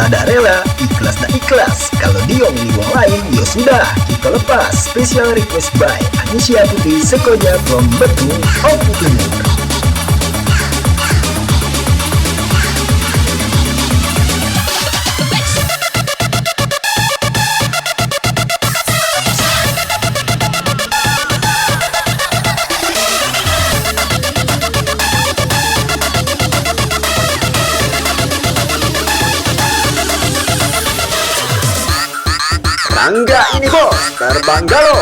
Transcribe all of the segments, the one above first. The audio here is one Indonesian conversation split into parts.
Tada rela, ikhlas tak ikhlas. Kalau diomongin wong lain, ya sudah, kita lepas. Special request by Anisya Putri Sekoja from Betung, Oku Timur. Rangga ini bos, terbang galo.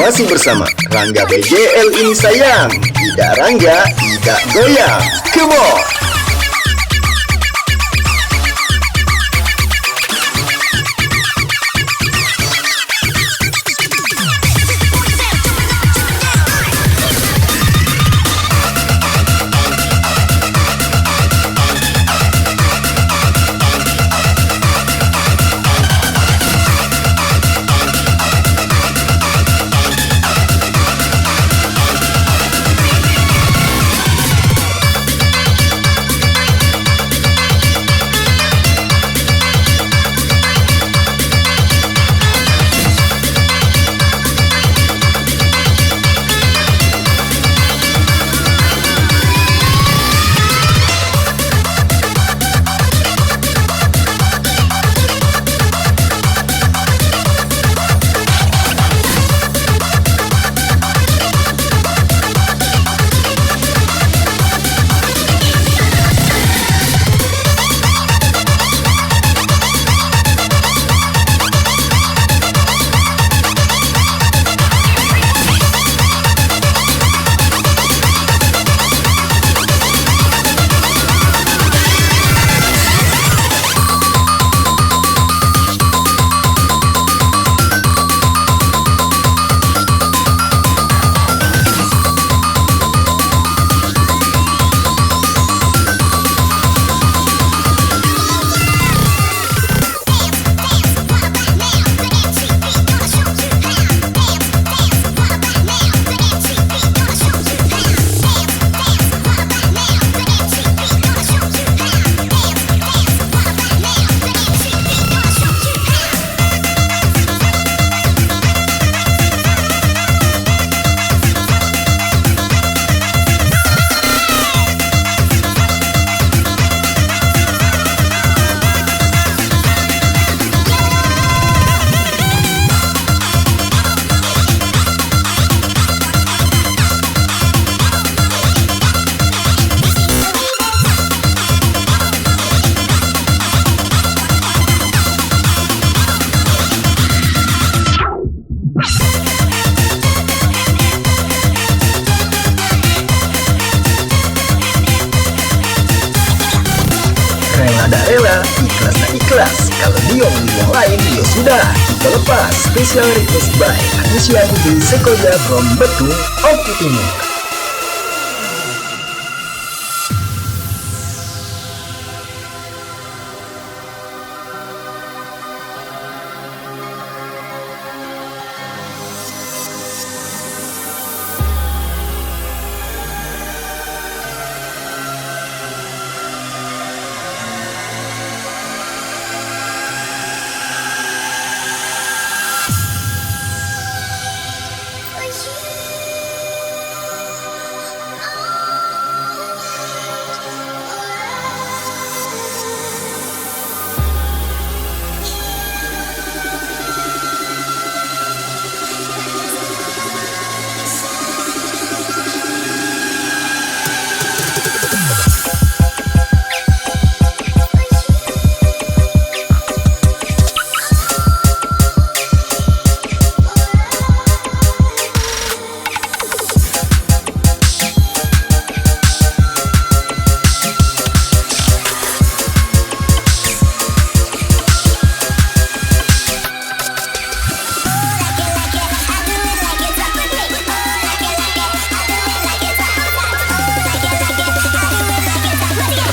Masih bersama Rangga BGL ini sayang. Tidak Rangga, tidak goyang. Come on! rela, ikhlas tak ikhlas. Kalau diomongin yang lain, ya sudah, kita lepas. Special request by Anisya Putri Sekoja from Betung, Oku Timur.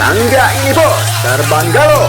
Rangga ini bos, terbang galau.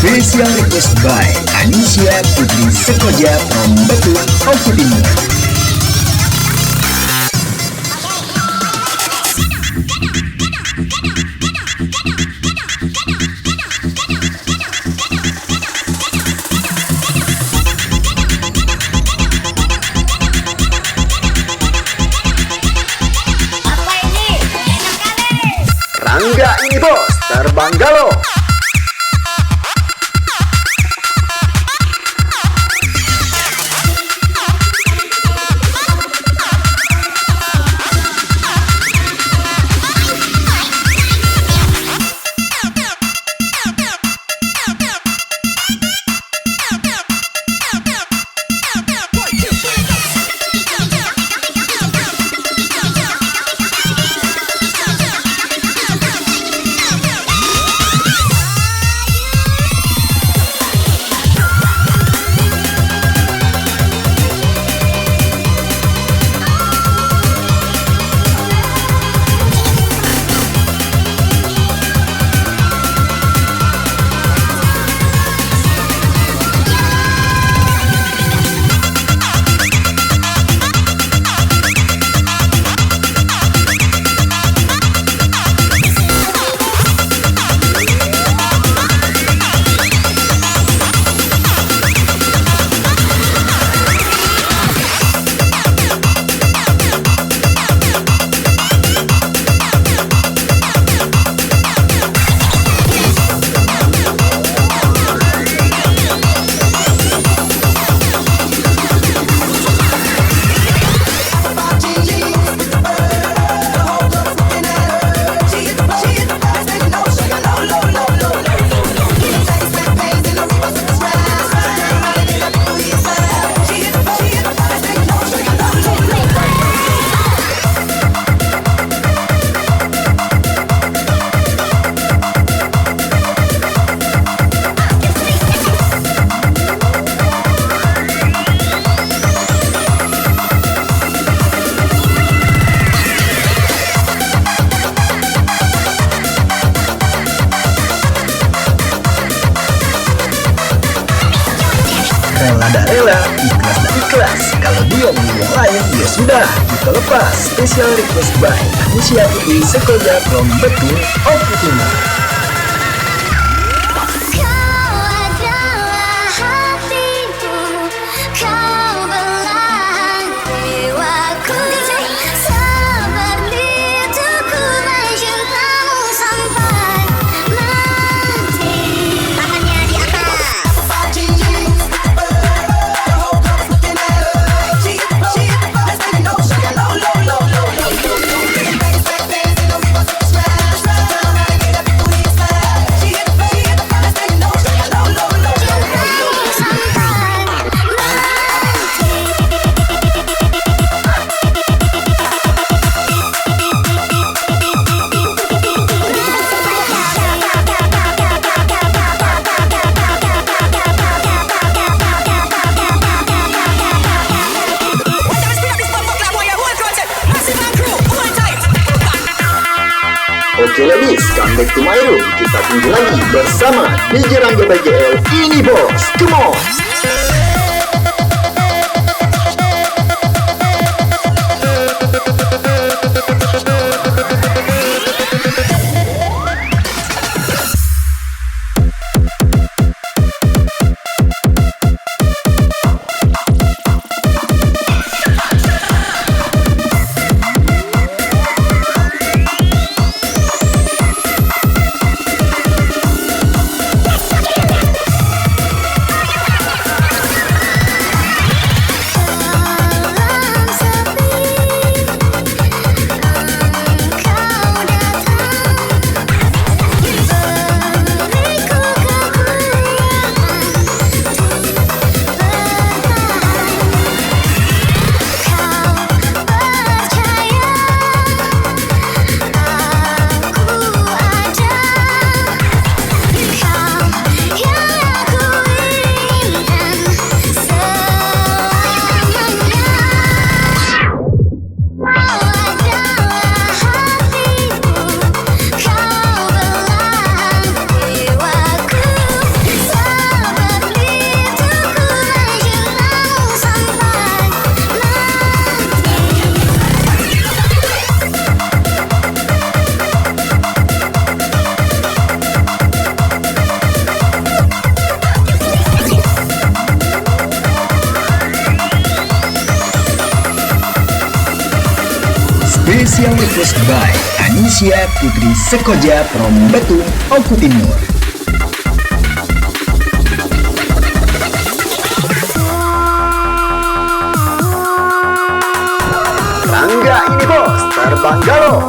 Special request by Anisya Putri Sekoja from Betung, Oku Timur. Rela tak rela, ikhlas tak ikhlas. Kalau dia milih yang lain, ya sudah, kita lepas. Special request by Anisya Putri Sekoja from Betung, Oku Timur. Oke ladies, come back to my room. Kita tunggu lagi bersama DJ Rangga BGL. Ini bos, come on. Special request by Anisya Putri Sekoja from Betung, Oku Timur. Rangga ini bos, terbang galon.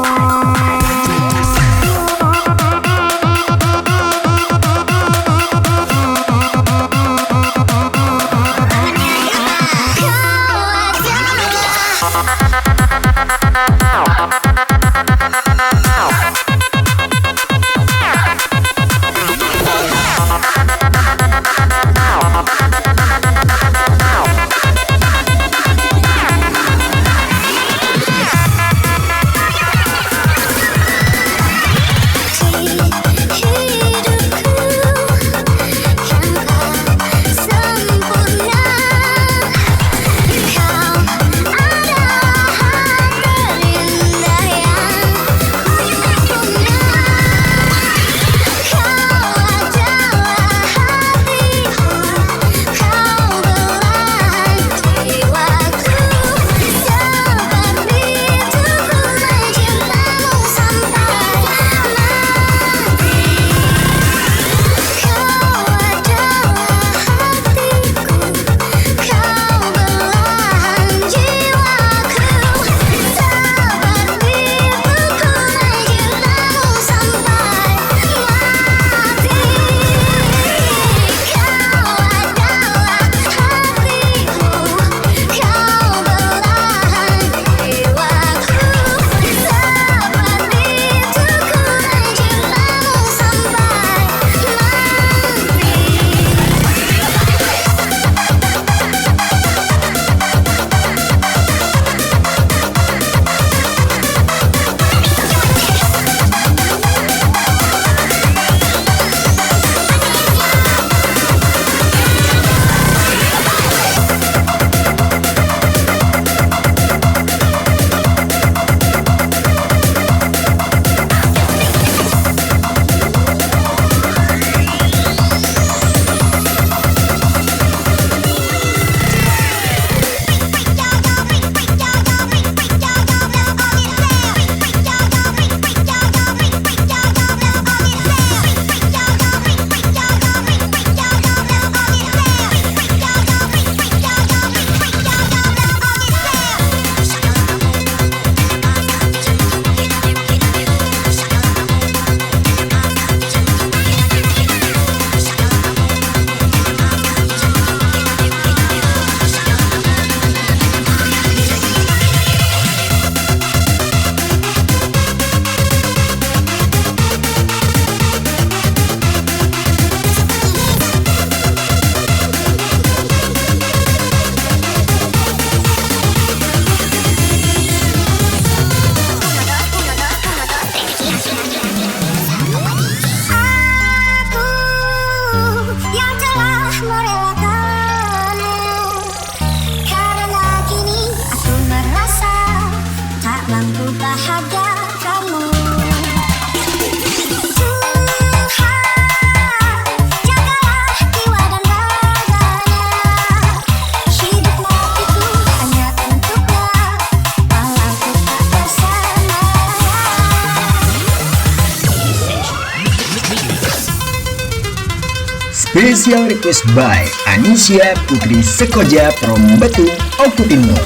Special request by Anisya Putri Sekoja from Batu, Oku Timur.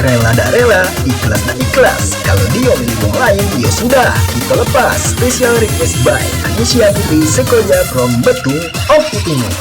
Rela tak rela, ikhlas tak ikhlas. Kalau dia milih wong lain, ya sudah, kita lepas. Special request by Anisya Putri Sekoja from Batu, Oku Timur.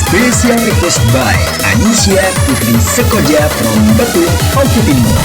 Special request by Anisya Putri Sekoja from Batu, Oku Timur.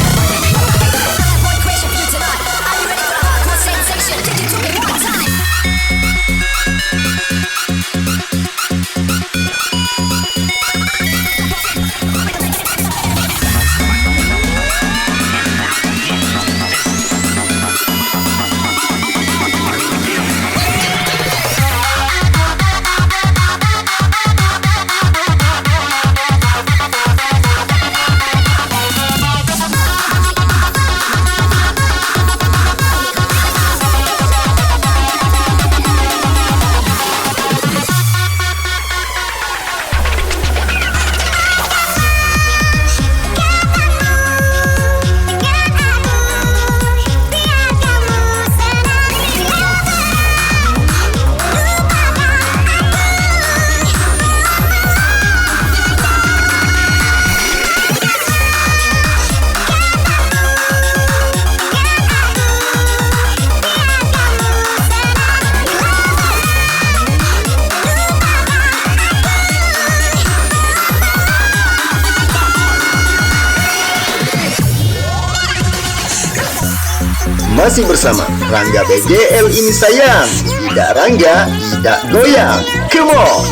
Masih bersama Rangga BGL ini sayang. Tidak Rangga, tidak goyang. Come on.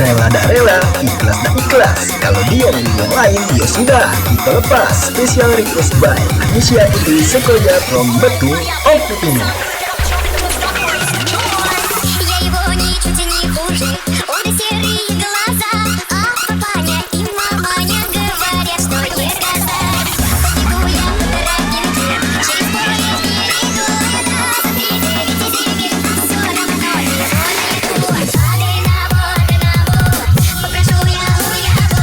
Rela tak rela, ikhlas tak ikhlas. Kalau dia milih yang lain, ya sudah, kita lepas. Special request by Anisha Putri Sekoja from Batu Opini. Я его ничуть не хуже, он и серые глаза, а папаня и маманя говорят, что не сказать. Побегу я раньше, через поллетние года, за 3-9 зимы, все равно не уйду. Одного, попрошу я у его.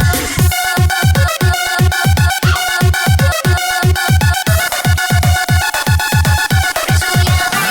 Прошу я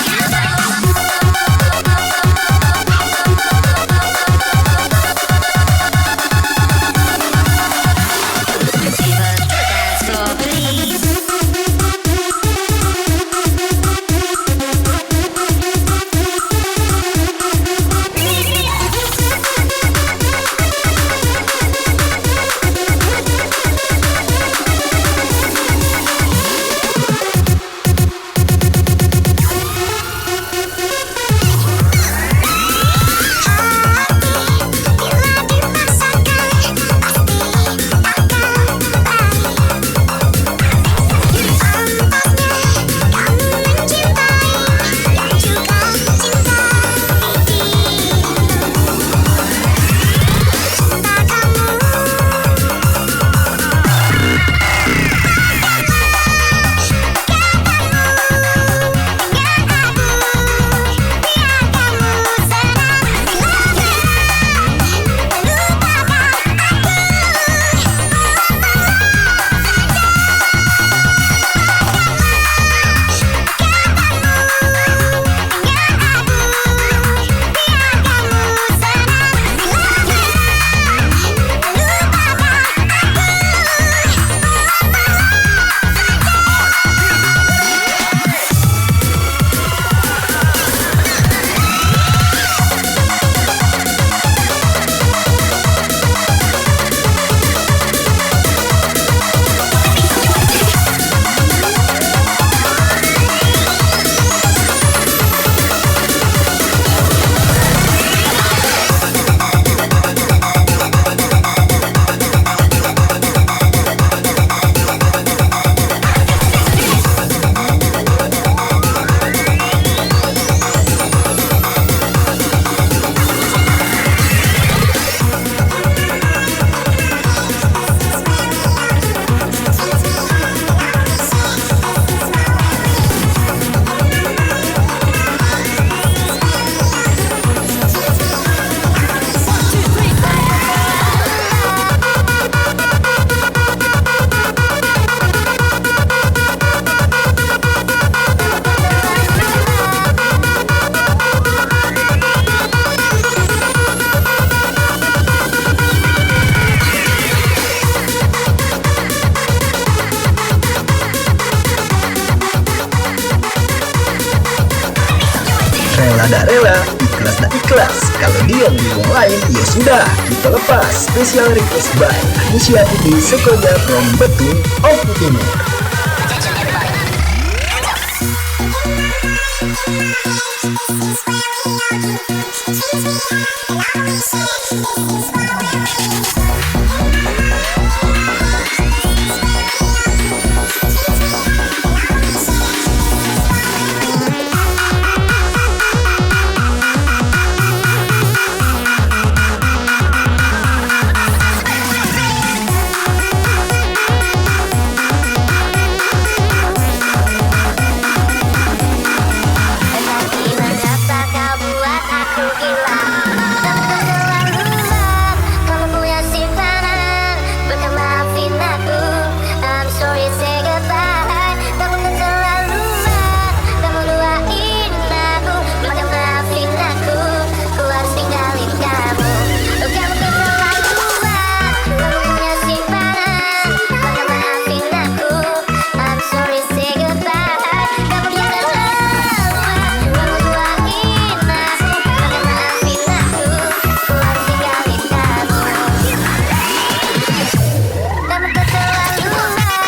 ada rela, ikhlas tak ikhlas. Kalau diomongin orang lain, ya sudah, kita lepas. Special request by Anisya Putri Sekoja from Betung, Oku Timur.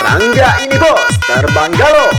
Rangga ini bos, terbang galo.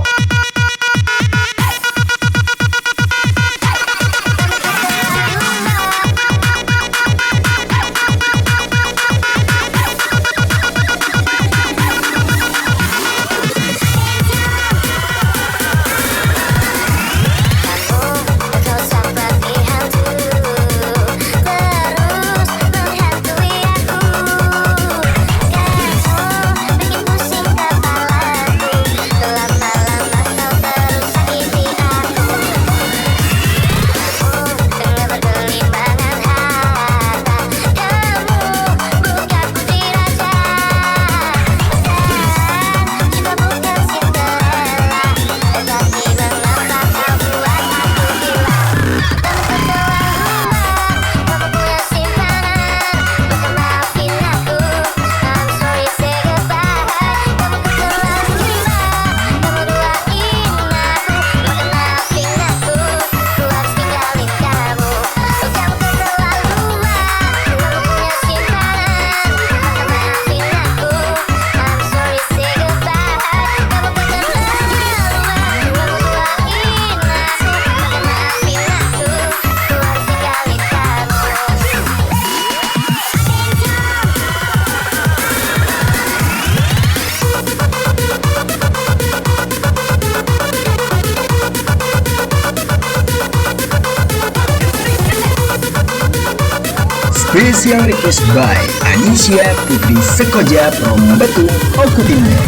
Special request by Anisya Putri Sekoja from Betung, Oku Timur.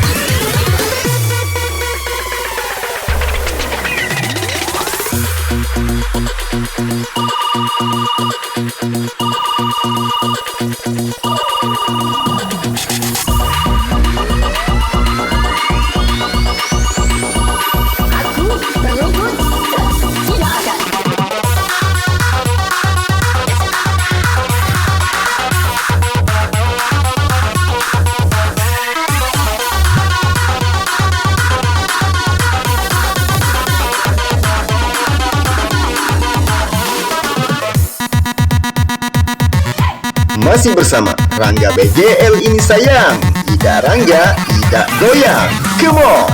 Masih bersama Rangga BJL ini sayang. Ida Rangga, Ida goyang. Come on.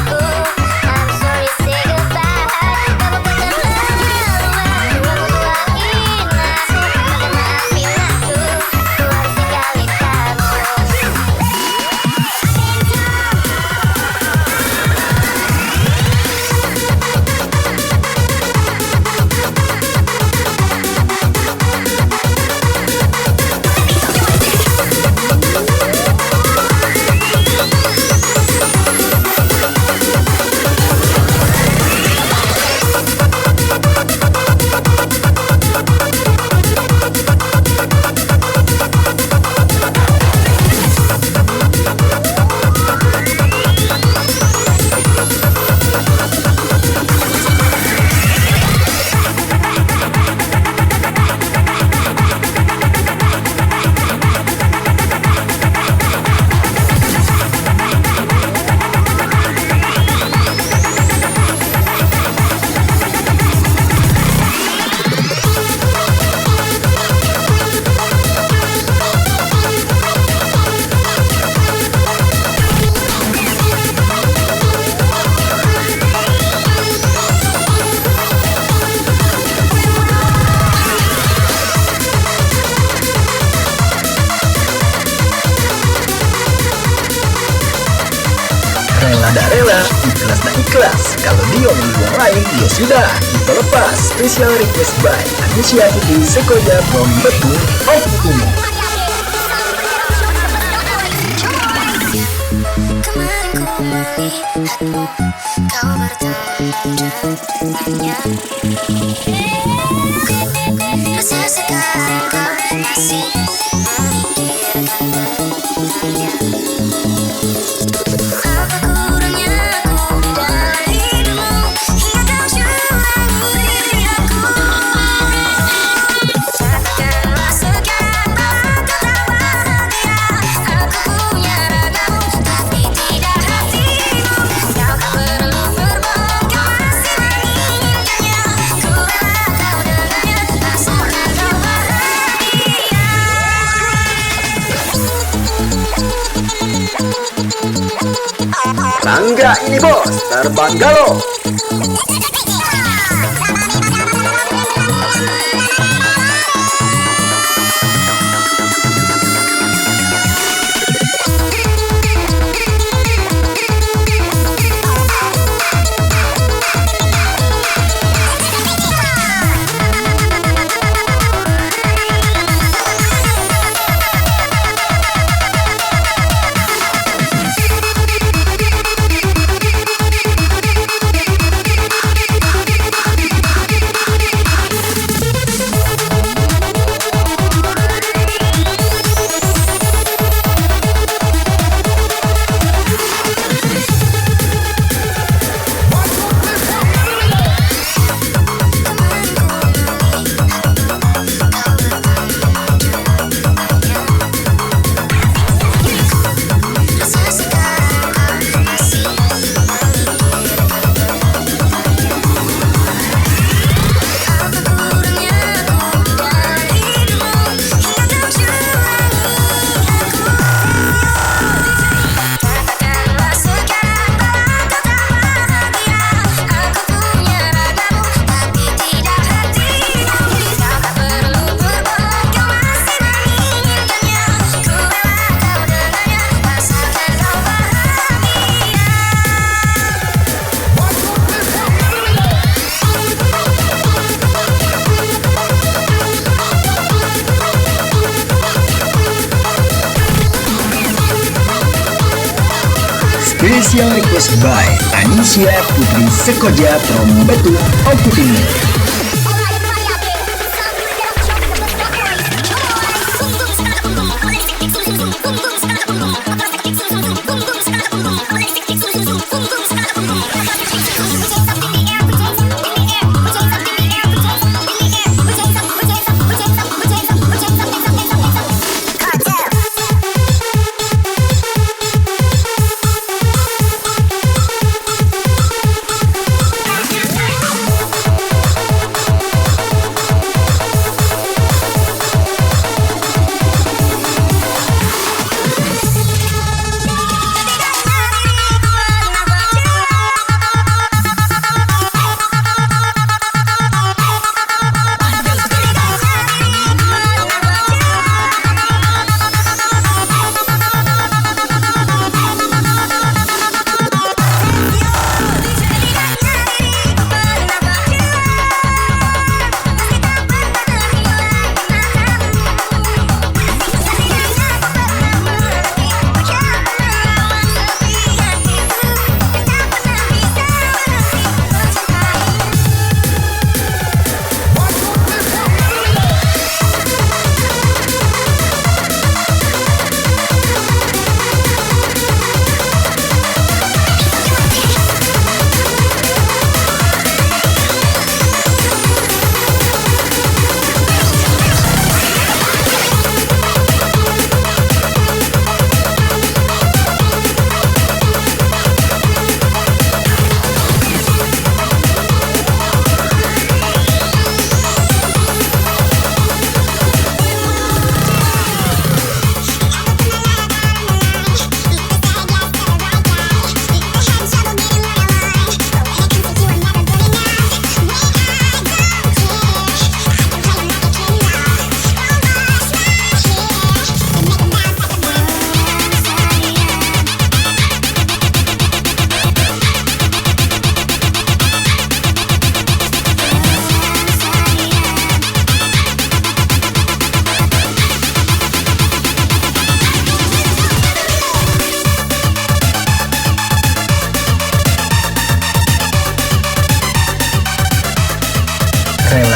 Aku Rela tak rela, ikhlas tak ikhlas. Kalau diomongin orang lain, ya sudah, kita lepas. Special request by Anisha Putri Sekoja from Betul Optimu. Kemarin ku melihatmu, kau bertemu dengannya. Rasa sekarang kau masih memikirkan dengannya. Apa kurangnya aku di dalam hidupmu, hingga kau curangi diri aku. Katakanlah sekarang bahwa kau tak bahagia. Aku punya ragamu, tapi tidak hatimu. Kau tak perlu berbohong, kau masih menginginkannya. Ku rela kau dengannya, asalkan kau bahagia. Rangga ini bos, terbang galau. Special request by Anisha Putri Sekoja from Betul Optimu.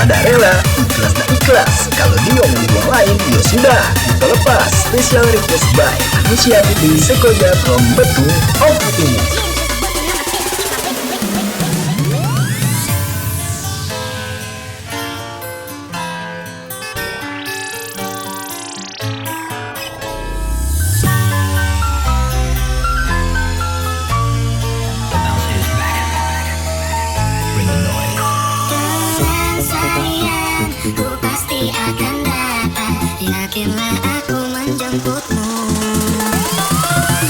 Ada rela, ikhlas tak ikhlas. Kalau dia milih uang lain, ya sudah, kita lepas. Special request by Anisya Putri Sekoja from Betung, Oku Timur. Dengan sayang, ku pasti akan datang. Yakinlah aku menjemputmu.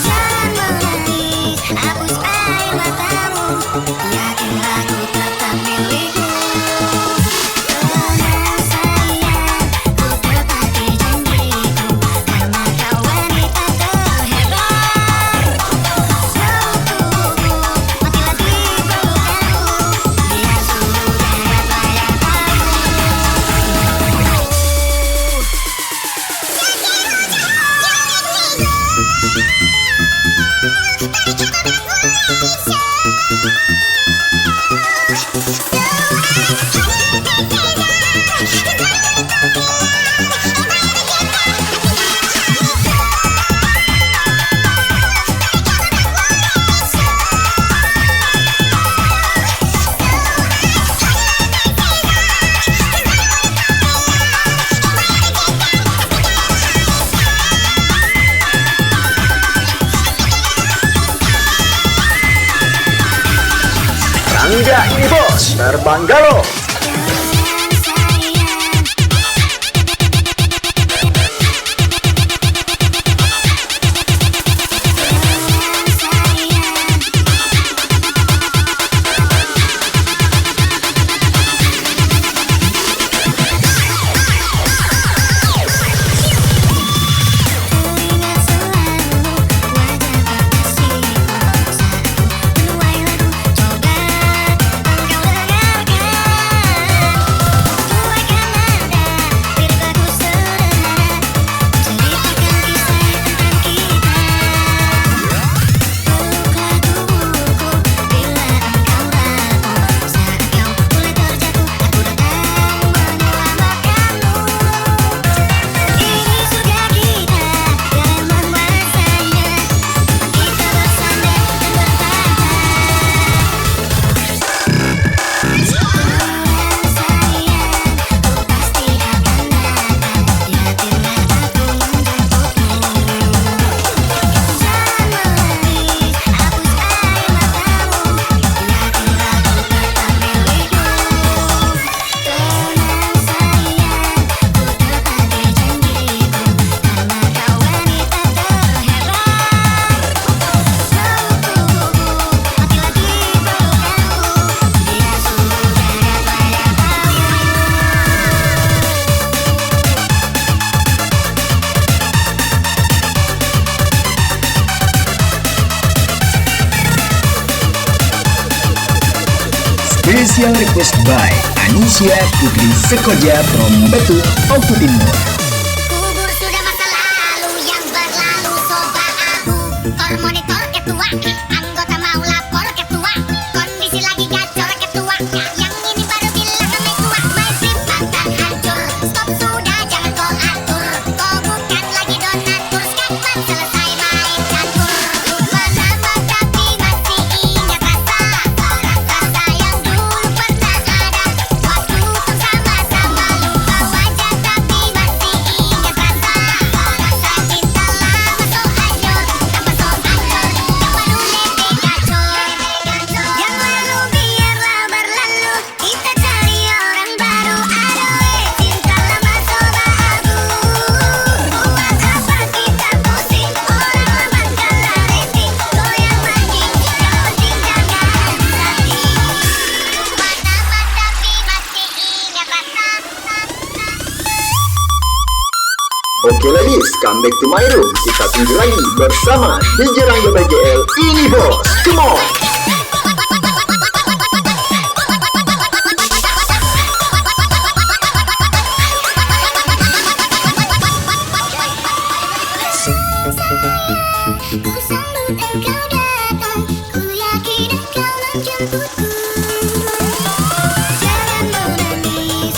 Jangan menangis, hapus air matamu. Yakinlah ku tetap milikmu. Dengan sayang, ku tepati janjiku. Karena kau wanita terhebat. Pelukku, mati lagi pelukanmu. Biar seluruh jagat layak tahu. Rangga ini bos, terbangga loh. Special request by Anisya Putri Sekoja from Betung, Oku Timur. Kubur sudah masa lalu yang berlalu. Coba aku monitor ketua. Anggota mau lapor ketua. Kondisi lagi gacor ketua. Yang ini baru bilang kami tua. My dream akan hancur. Stop sudah jangan kau atur. Kau bukan lagi donatur. Sekarang selesai main catur. Lupa nama tapi masih ingat rasa. Rasa yang dulu pernah ada. Waktu bersama-sama. Lupa wajah tapi masih ingat rasa. Rasa cinta lama so hancur. Tanpa so hancur. Yang baru lebih gacor. Yang lalu biarlah berlalu. Kita cari orang baru. Aduh cinta lama so bahagu. Buat apa kita pusing. Orang lama kalah rating. Goyang lagi. Yang penting jangan sakit. Lupa nama tapi masih ingat rasa. Oke ladies, come back to my room. Kita tunggu lagi bersama DJ Rangga BGL. Ini bos, come on. Ku sambut engkau datang. Ku yakin engkau menjemputku. Jangan menangis,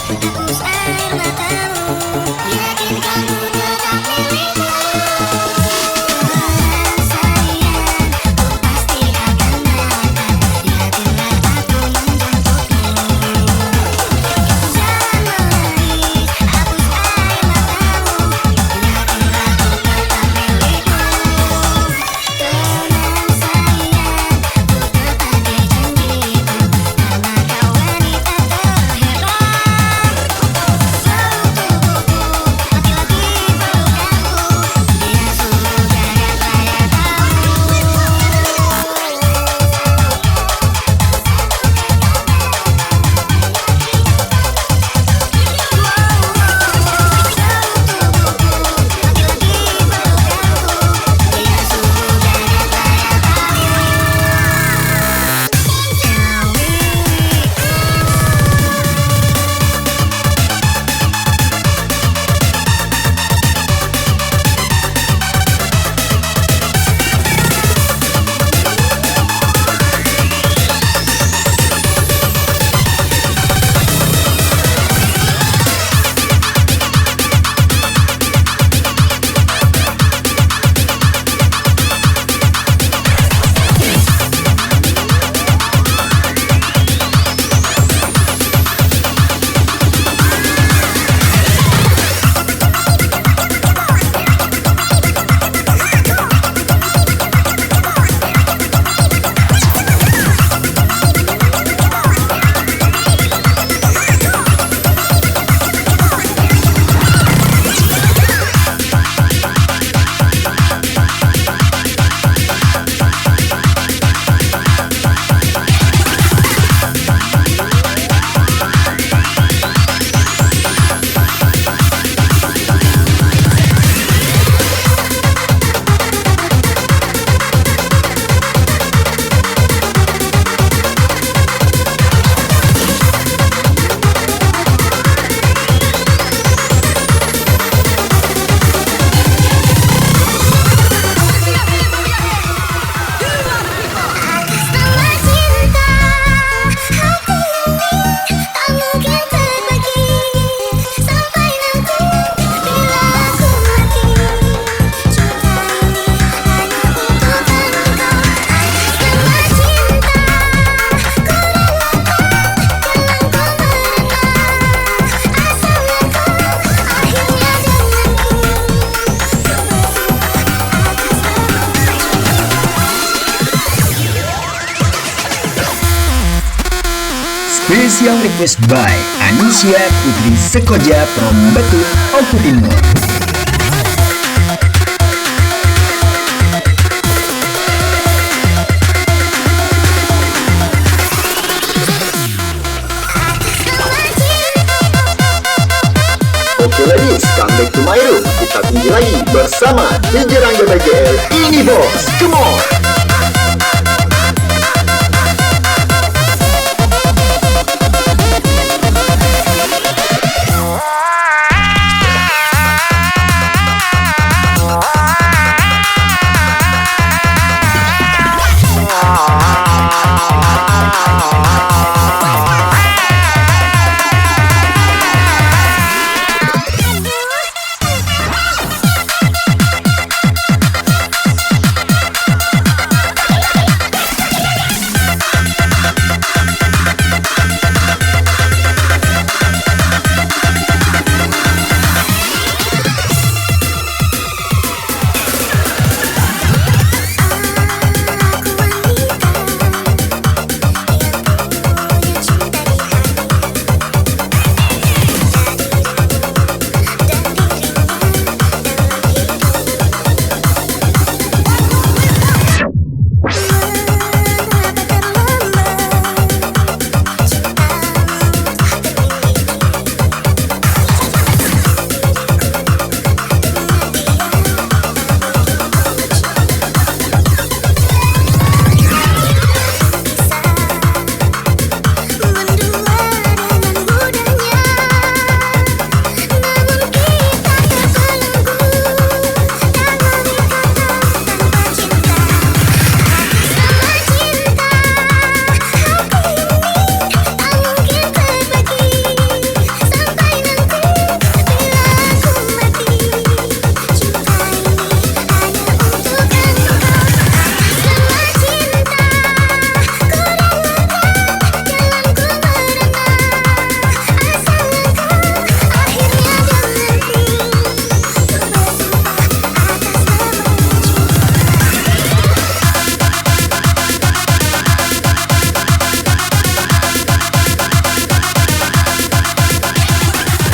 Special request by Anisha Putri Sekoja from Batu, Oku Timur. Oke ladies, come back to my room. Kita tinggi lagi bersama DJ Rangga BGL. Ini bos, come on.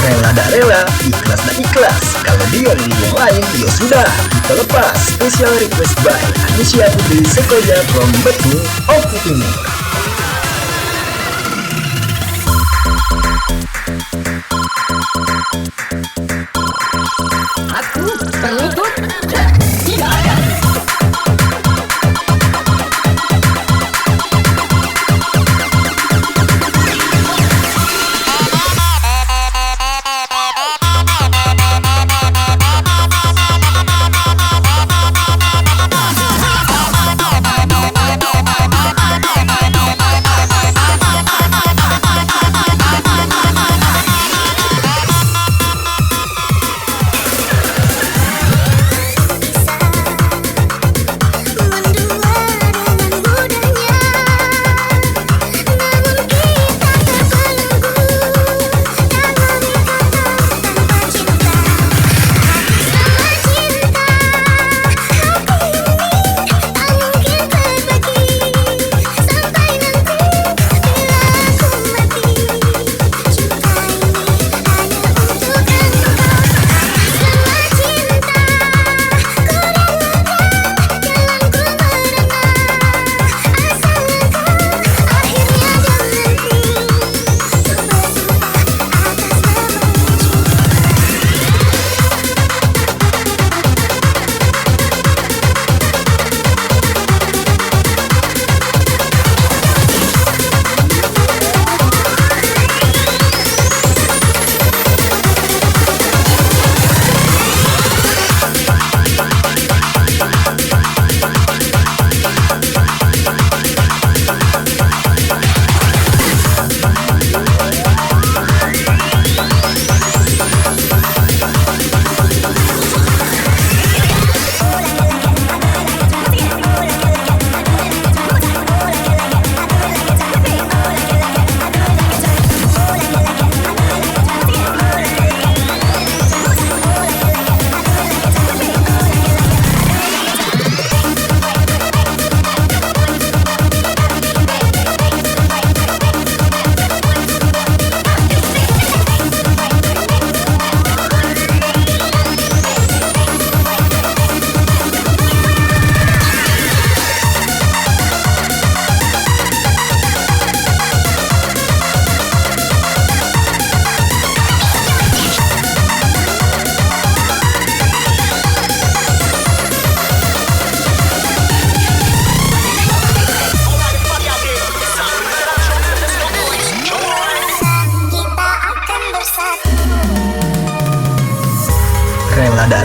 Rela tak rela, ikhlas tak ikhlas. Kalau dia milih yang lain, ya sudah, kita lepas. Special request by Anisha Putri Sekoja from Batu, Oku Timur. Aku penutup tidak ada.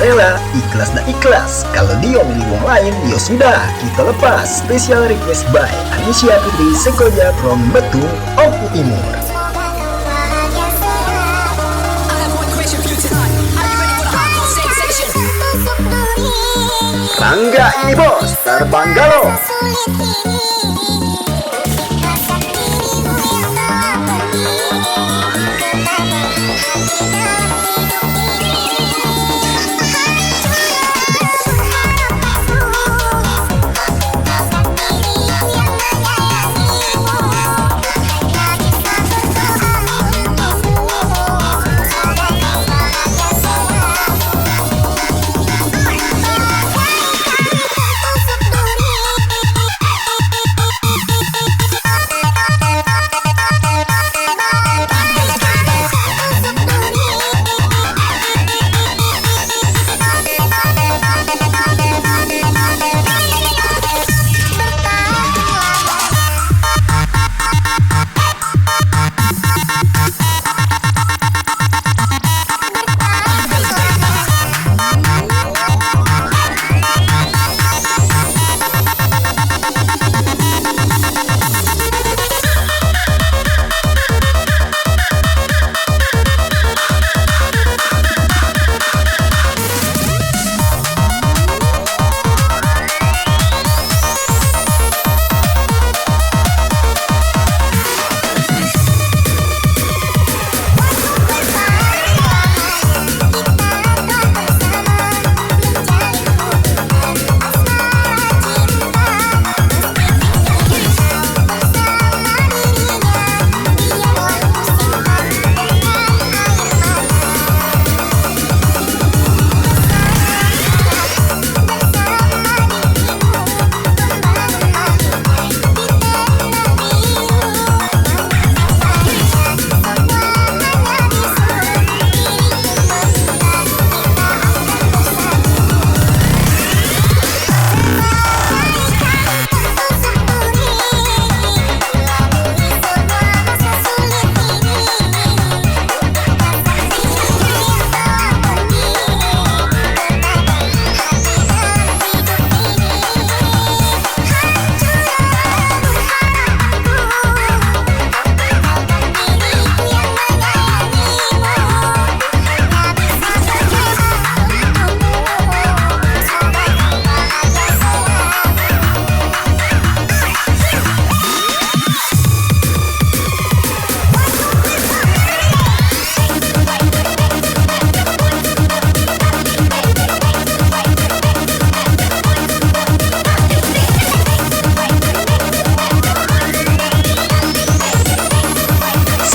rela, ikhlas tak ikhlas. Kalau dia milih wong lain, ya sudah, kita lepas. Special request by Anisya Putri Sekoja from Betung, Oku Timur. Semoga kau bahagia selalu. I have one question for you tonight. Are you ready for the hardcore sensation? Tusuk duri Rangga ini bos, terbang galau. sulit ini. Rasa dirimu yang telah pergi. Kenapa hati dalam hidup ini.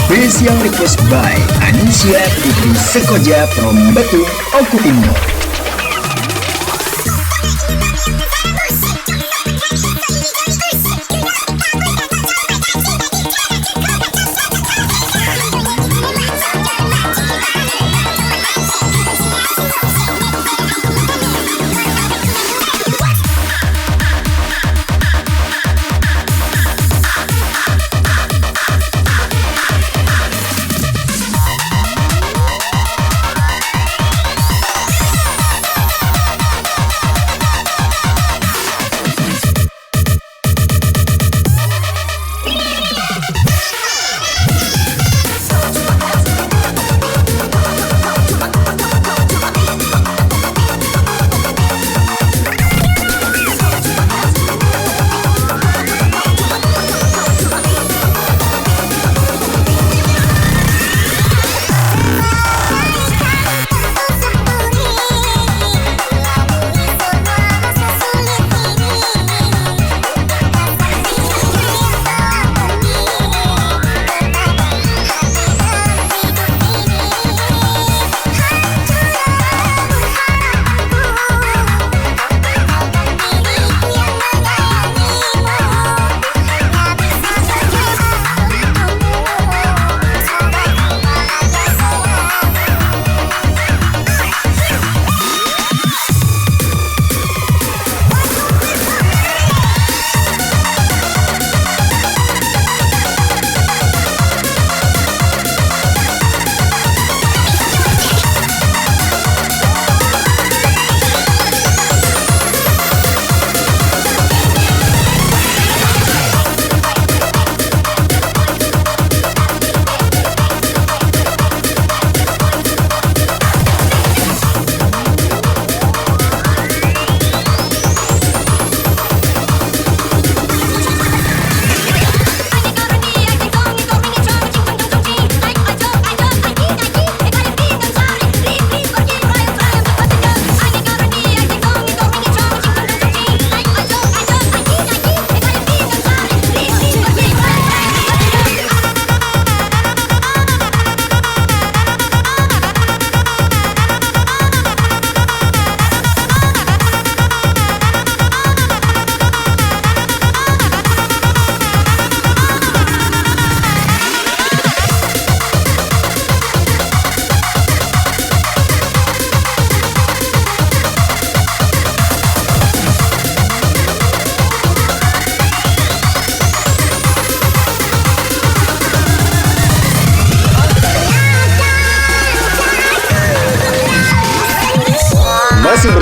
Special request by Anisya Putri Sekoja from Betung, Oku Timur.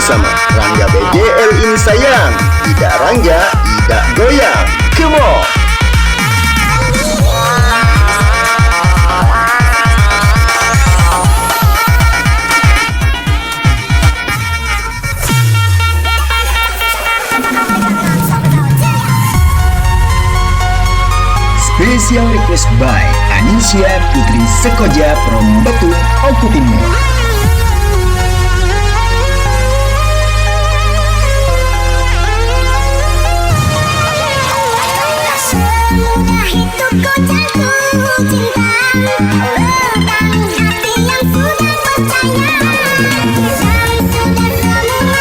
bersama Rangga BGL ini sayang. Tidak Rangga, tidak goyang. Come on. Special request by Anisha Putri Sekoja from Batu, Oku Timur. Semudah itu kau jatuh cinta, tentang hati yang sudah percaya, yang sudah semua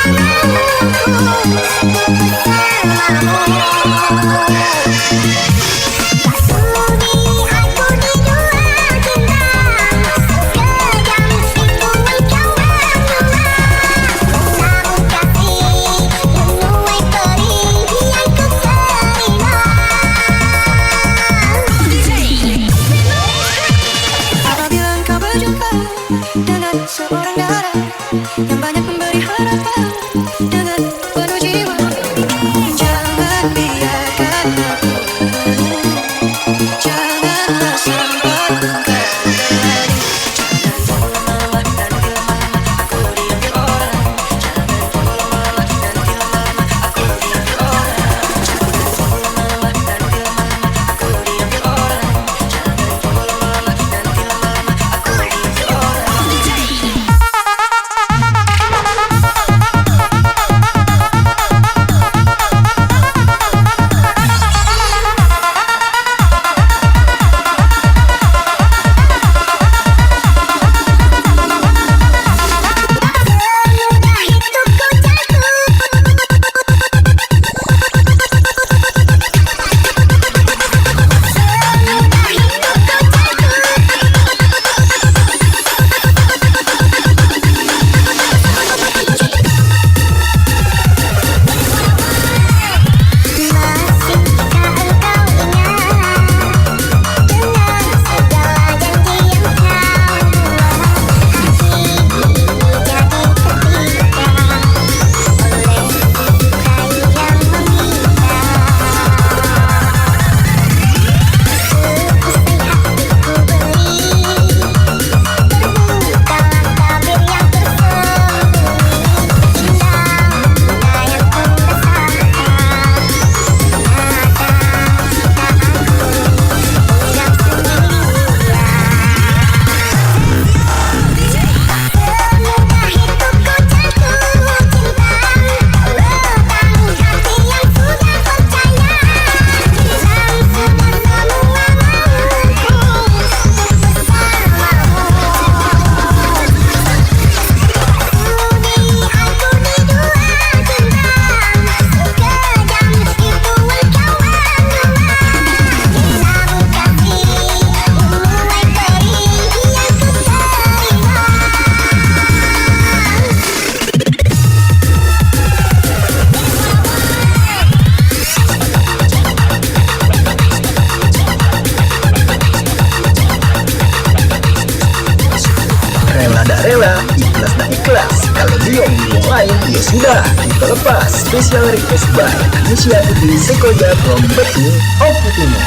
dengan seorang darah yang banyak memberi harapan dengan penuh jiwa. Jangan biarkan aku, janganlah sampai kembali. Jangan lama-lama nanti lama-lama aku diambil orang. Jangan lama-lama nanti lama-lama aku diambil orang. Jangan lama-lama nanti lama-lama aku diambil orang. Jangan lama-lama nanti lama-lama aku diambil orang. Rela tak rela, ikhlas tak ikhlas. Kalau diom lain, ya sudah, kita lepas. Special request by Anisha Putri Sekoja from Batu, Oku Timur.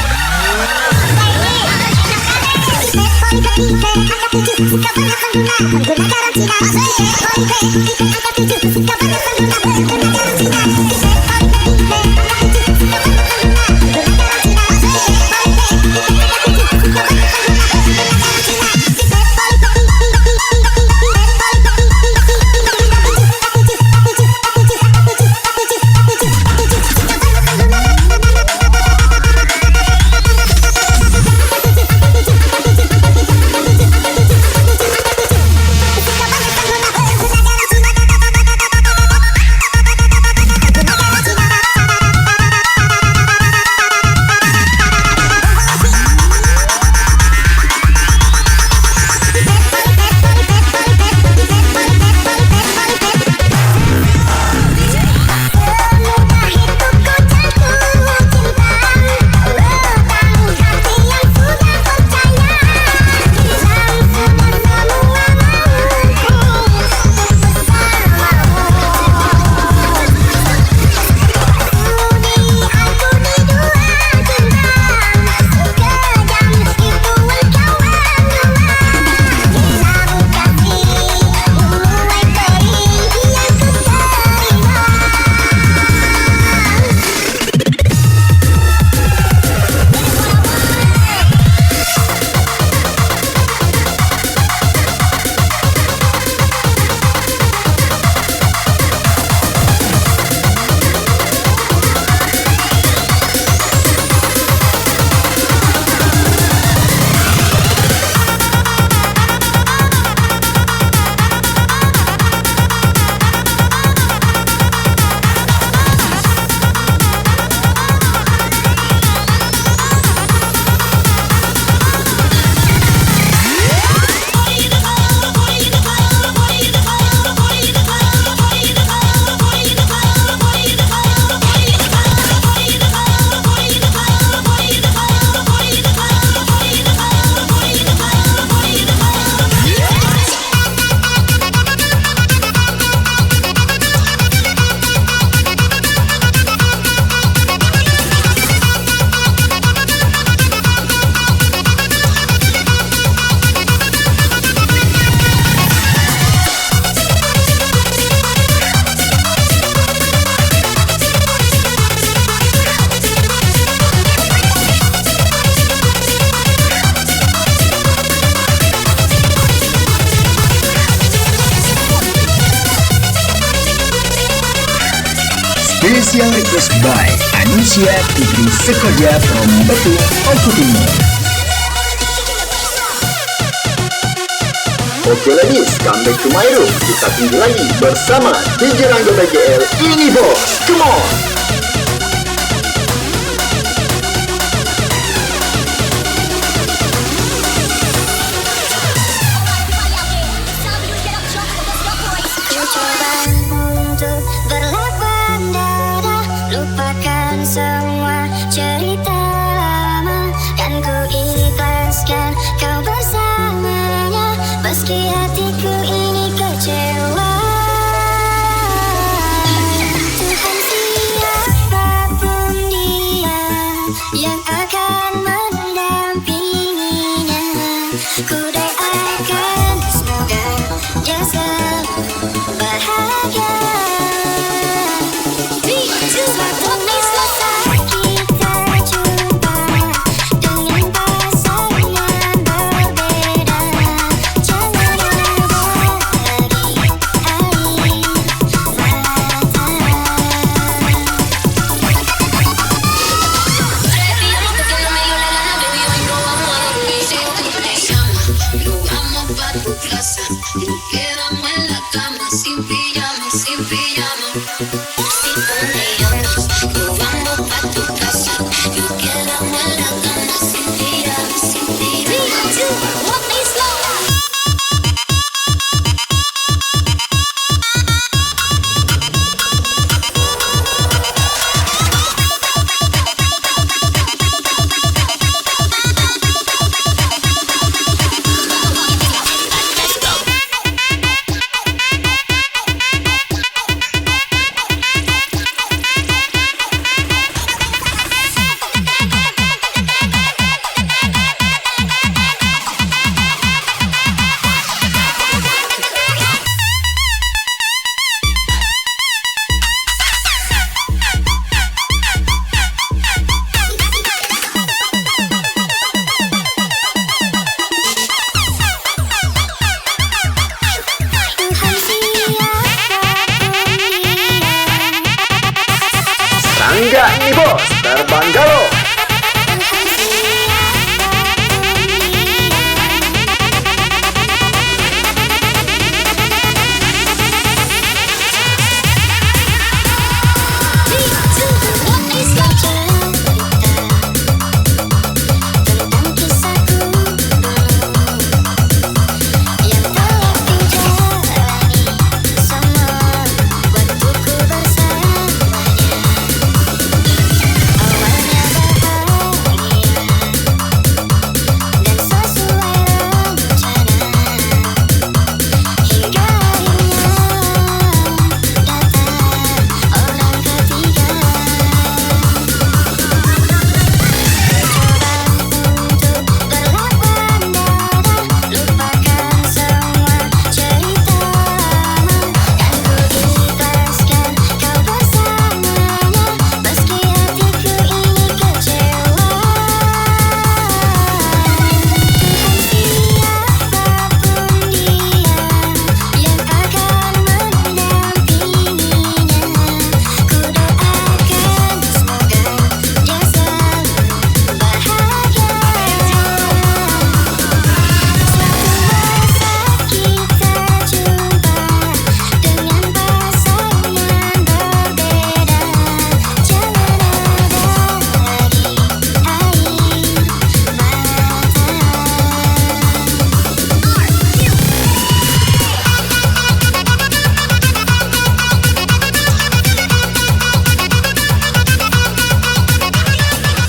Special request by Anisha Putri Sekoja from Batu, Oku Timur. Oke ladies, come back to my room. Kita tunggu lagi bersama DJ Rangga BGL. Ini bos, come on. Ku coba untuk berlapang dada, lupakan semua cerita lama, dan ku ikhlaskan kau bersamanya, meski hatiku ini kecewa. Tuhan, siapapun dia yang akan mendampinginya, ku doakan semoga dia selalu bahagia. Suatu saat kita jumpa dengan pasangan berbeda, jangan ada lagi air mata. Quedamos en la cama sin pijama, sin pijama. Si ponemos, nos vamos pa' tu casa. Nos quedamos en la cama sin pijama, sin pijama. 3, 2, 1, play slow. Rangga ini bos, terbang galau.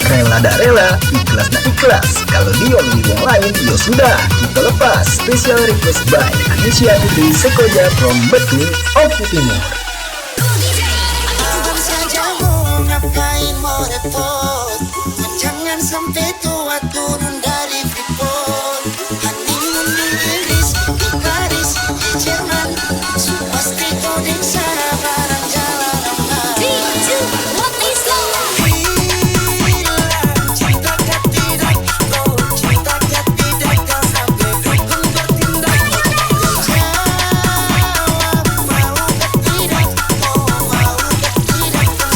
Rela tak rela, ikhlas tak ikhlas. Kalau diomongin wong lain, yo sudah, kita lepas. Special request by Anisha Putri Sekoja from Batu, Oku Timur. Abang saja mau ngapain mau repot, jangan sampai tua turun dari Freeport. Honeymoon di Inggris, di Paris, di Jerman, pasti kau di sana bareng jalan aman. 3, 2, 1, play slow.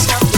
Jawab mau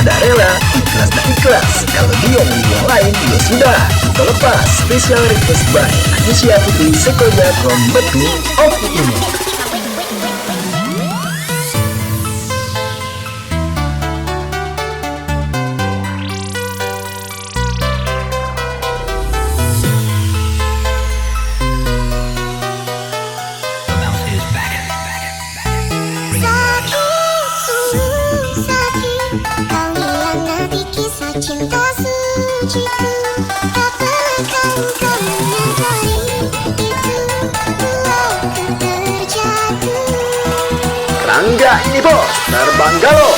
tak rela, ikhlas tak ikhlas. Kalau dia milih yang lain, ya sudah, kita lepas. Special request by Anisya Putri Sekoja from Batu of Timur. Cinta suciku, apakah kau menyadari itu aku terjatuh. Rangga ini bos, terbang galau.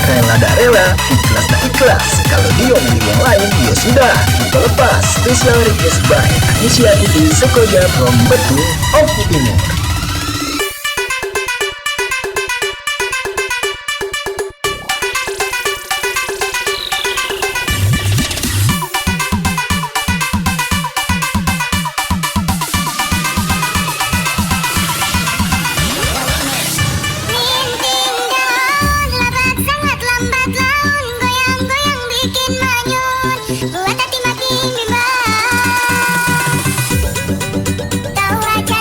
Rela tak rela, ikhlas tak ikhlas. Kalau dia milih yang lain, ya sudah, kita lepas. Special request by Anisya Putri Sekoja from Batu of Timur. Buat hati makin bimbang. Tahu aja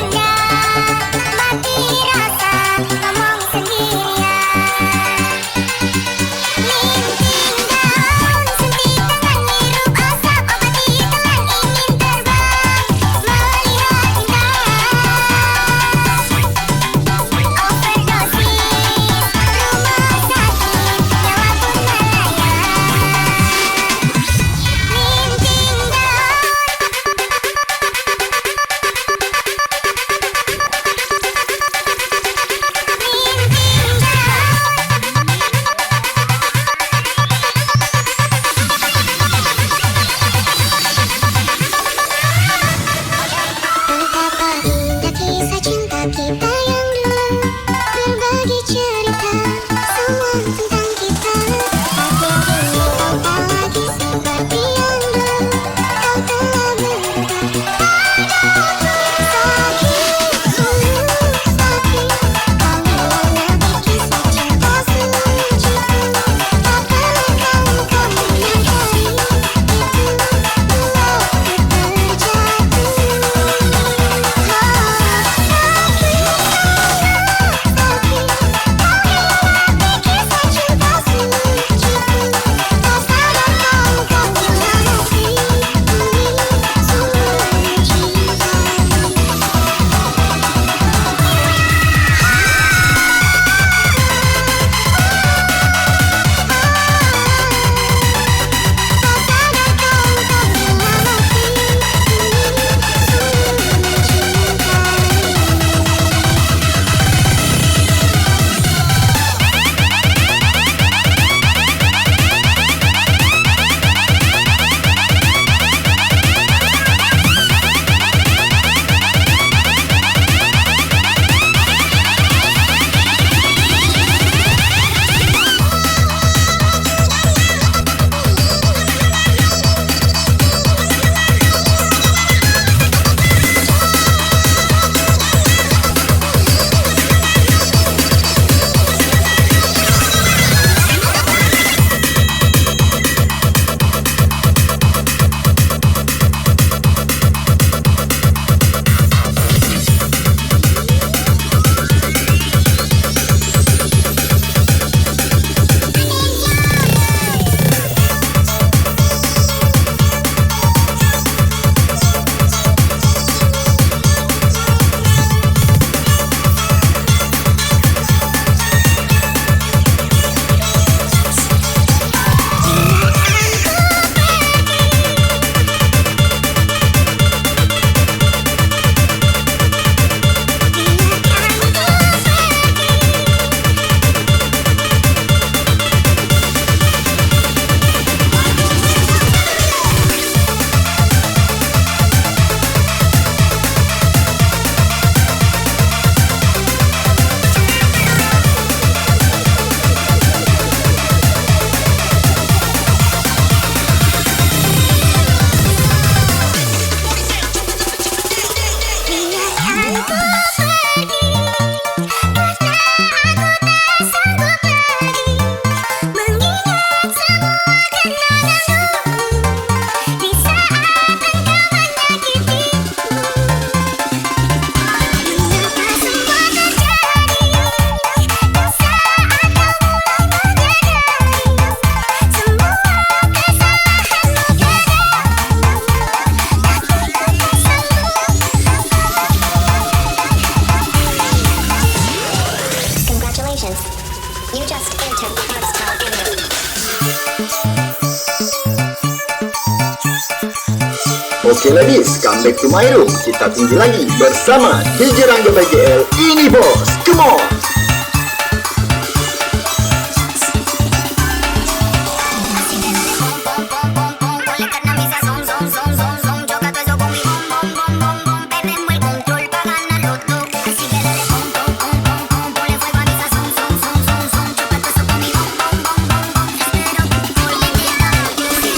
Oke ladies, come back to my room. Kita tunggu lagi bersama DJ Rangga BGL. Ini bos, come on. Ponle carnamisa, son, son, son, son, son. Choca todo eso con mi bom, bom, bom, bom, bom. Perdemos el control para ganar los dos. Así que dale pom, pom, pom, pom, pom. Ponle fuego a mi sazón, son, son, son, son. Choca todo eso con mi bom, bom, bom, bom, bom. Pero ponle cuidado, sí.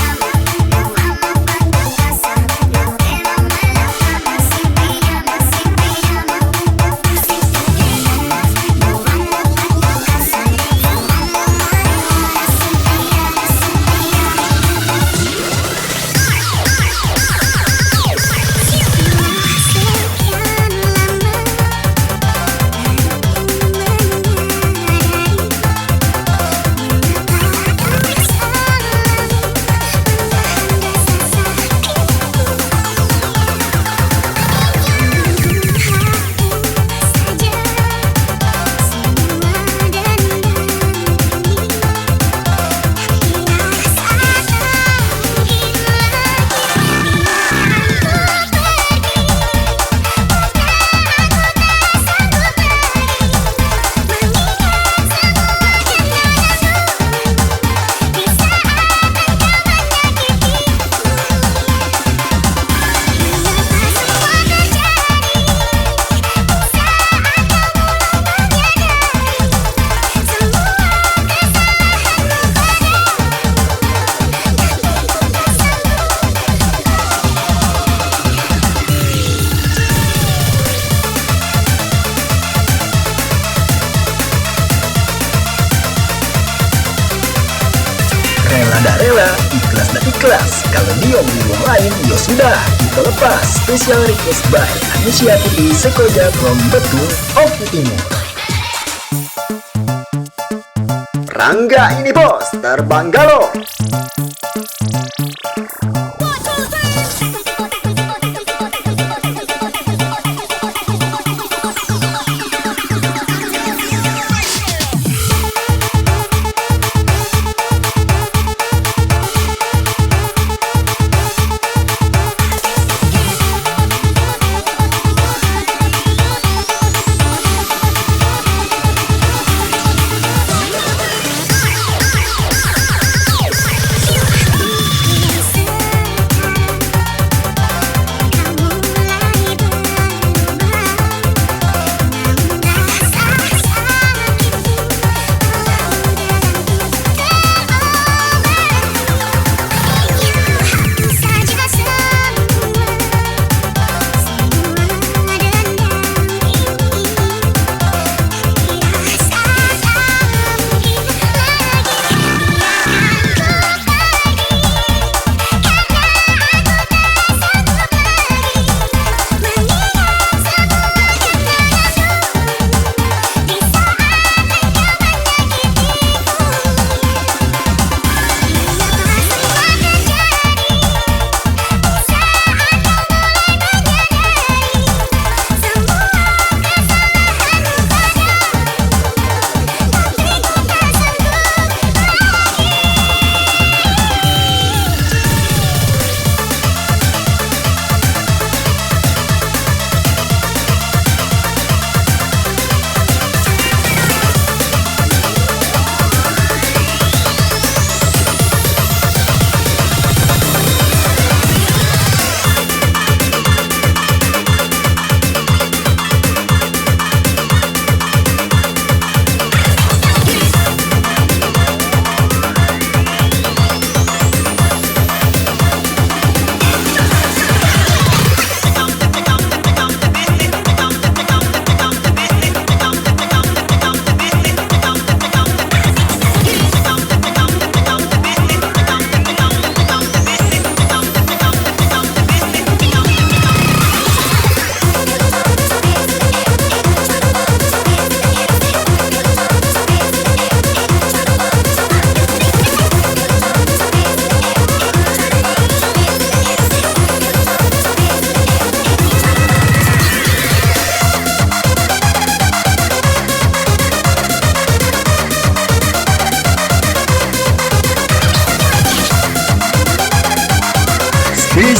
Vamos pa' tu casa. Nos quedamos en la cama sin pijama, sin pijama. Si tú quieres, nos vamos pa' tu casa. Fumamos marihuana sin pijama, sin pijama. Rela tak rela, ikhlas tak ikhlas. Kalau diomongin orang lain, ya sudah, kita lepas. Special request by Anisha Putri Sekoja from Betul, Oke Timur. Rangga ini bos, terbang galon.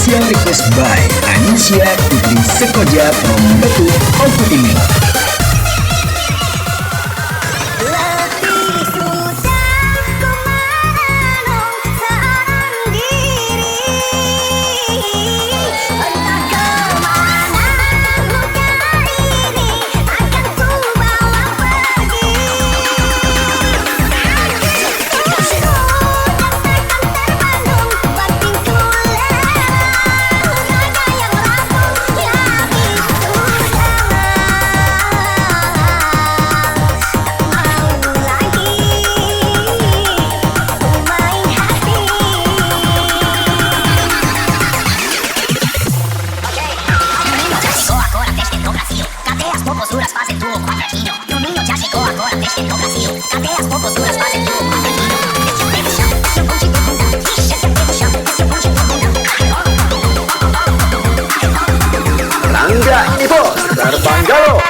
Special request by Anisha Putri Sekoja from Batu, Oku Timur. Lebih susah ku merenung seorang diri. Entah kemana luka ini akan ku bawa pergi. Sudah takkan terbendung batinku lerang. Raga yang rapuh lebih Rangga ini bos, terbang galau.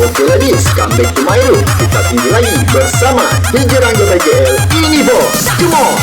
Oke ladies, come back to my room. Kita tinggi lagi bersama DJ Rangga BGL. Ini bos, come on.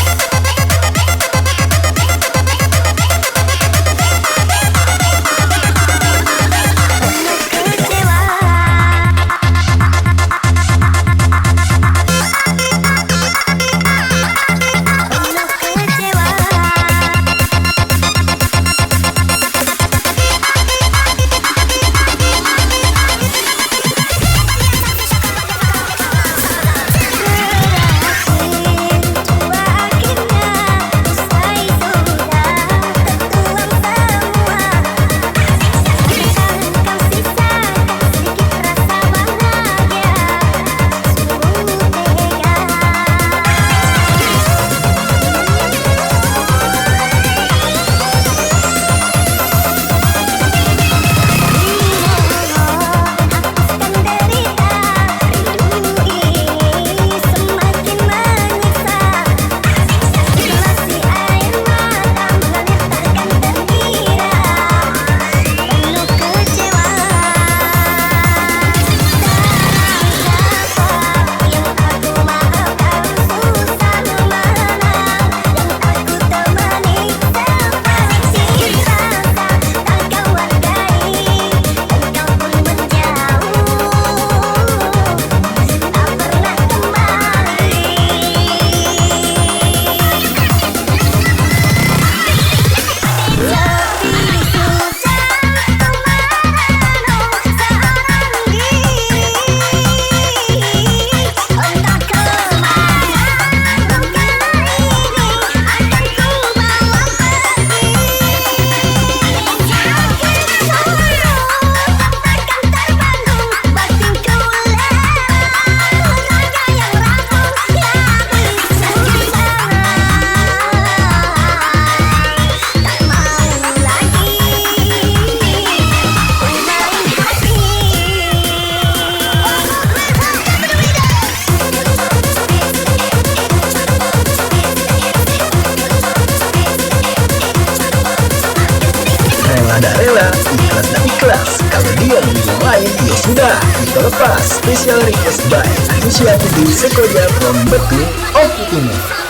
Ada rela, ikhlas dan ikhlas. Kalau dia lebih yang lain, ya sudah, kita lepas. Special request by Anisha Putri Sekoja from Batu, Oku Timur.